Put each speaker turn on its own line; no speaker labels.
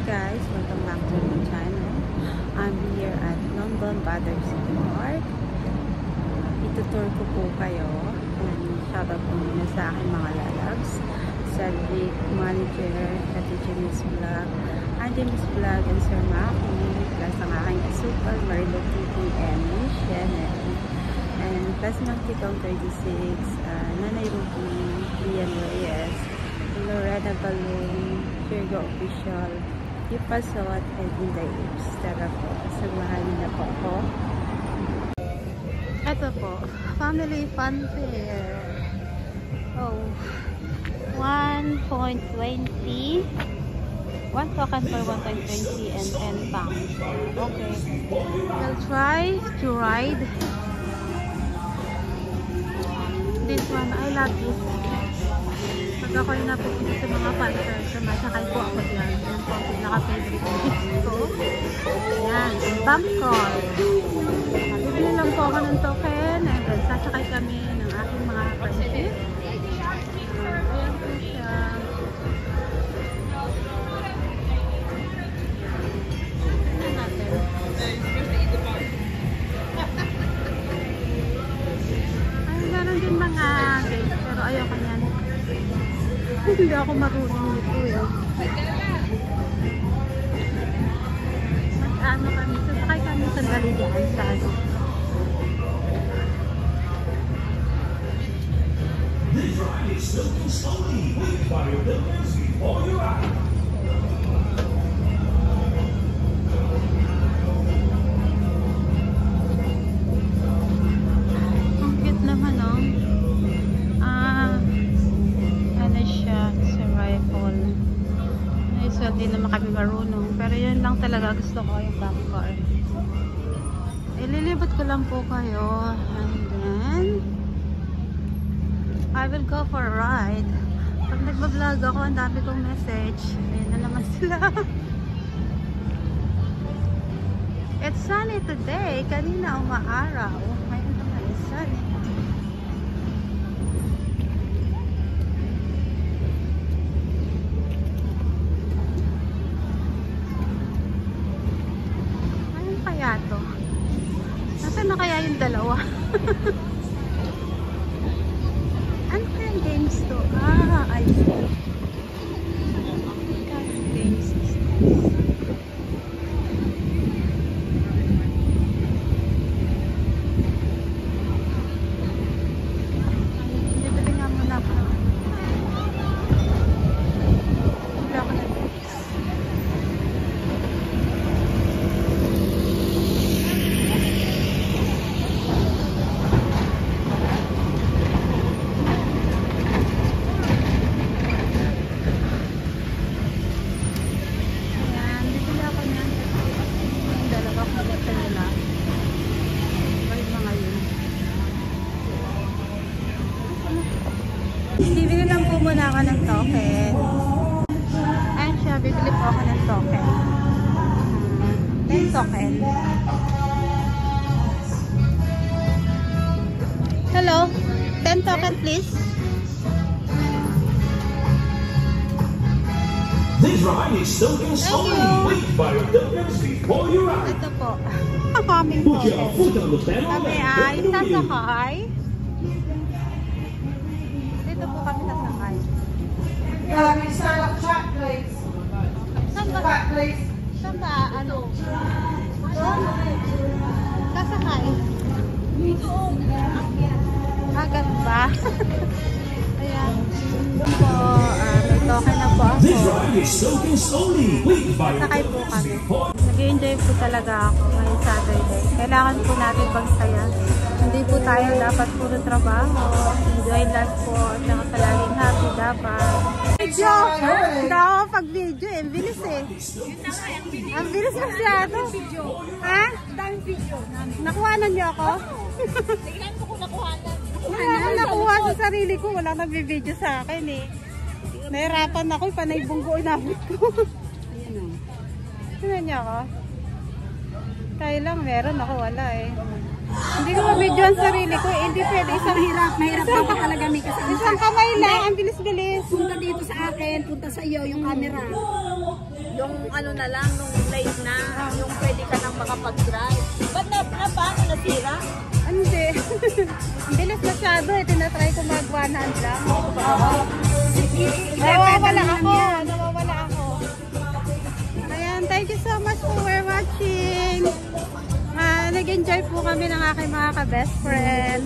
guys, welcome back to my channel. I'm here at London Battersea Park. Itutour ko po kayo. And shoutout po muna sa aking mga lalabs. Cedric, Manager, Ate Jimmy's Vlog, Andy Miss Vlog, and Sir Maki. Plus ang aking asukal, Marilo TV, and Shannon. And plus ng Tikong 36, Nanay Ruby, Ian Reyes, Lorena Balloon, Virgo Official, Ipasot, and Inday Apes. Tara po, samahan niyo na po ako. Ito po, Family Fun Fair. Oh, 1.20. 1 token for 1.20 and 10 pounds. Okay, we'll try to ride this one. I love this. Pag ako yung napupunta sa mga fun fair, sumasakay po ako dyan. Yan po, pinaka-favorite ko. Yan, bank call. Bibili lang po ako ng token and then sasakay kami ng aking mga friendship. Ayan po siya. Tignan natin. Ay, meron din mga games pero ayoko niyan. Hindi ako marunong nito eh. Mag-ano kami, sasakay kami sandali dyan sa ano.
This ride is silky slowly. Wait for your builders before you ride.
Ang cute naman, oh. Ano siya, sa rifle. So, hindi naman kami marunong. Pero yun lang talaga gusto ko, yung back car. Ililibot ko lang po kayo. And then, I will go for a ride. Pag nagbablog ako, ang dami kong message. Ayun na naman sila. It's sunny today. Kanina umaaraw. Ngayon naman is sunny. Ayun kaya to? Nasaan na kaya yung dalawa? Ano kayang games to? I see. Games is nice. Bibili nga muna ako. Bibili ako ng games. Bibili lang po muna ako ng token. Ayun siya, bibili po ako ng token. 10 token. Hello? 10 token please.
This ride is silky slowly. Wait for your builders before you ride.
Ito po. Kaming
Put your
token.
foot on the pedal
Kami
and
ay
get moving.
sasakay. Dito po kami sasakay.
Can we start up track, please?
Saan ba?
Track, please.
Saan ba? Ano? Sasakay. Ganun ba? Ayan. Po, may token na po ako.
This ride is silky slowly. Wait for your
Sasakay po
builders
kami.
before.
Nag-enjoy po talaga ako ngayong Saturday. Kailangan po natin magsaya. Hindi po tayo dapat puro trabaho. Enjoy life po. At saka palaging happy dapat. Video! Hindi ako pag-video eh. Ang bilis eh. Ang bilis masyado. Ha?
Dahil video.
Nakuhanan niyo ako?
Tignan mo kung nakuhanan.
Wala akong nakuha sa sarili ko. Wala nag-video sa akin eh. Nahirapan ako. Panay bunggo inabot ko. Ayan o. Tignan niyo ako. Tayo lang meron. Ako wala eh. Hindi ko ma-video ang sarili ko. Hindi pwede. Isang hirap.
Mahirap daw pa talaga may kasama.
Isang kamay lang. Ang bilis-bilis.
Punta dito sa akin, punta sa iyo yung camera. Yung ano na lang, nung late na, yung pwede ka nang makapag-drive. Ba't na paano nasira?
Hindi. Ang bilis masyado eh. Tinatry ko mag 100 lang. Nawawala ako. Ayan, thank you so much for watching. Nag-enjoy po kami ng aking mga ka-best friend.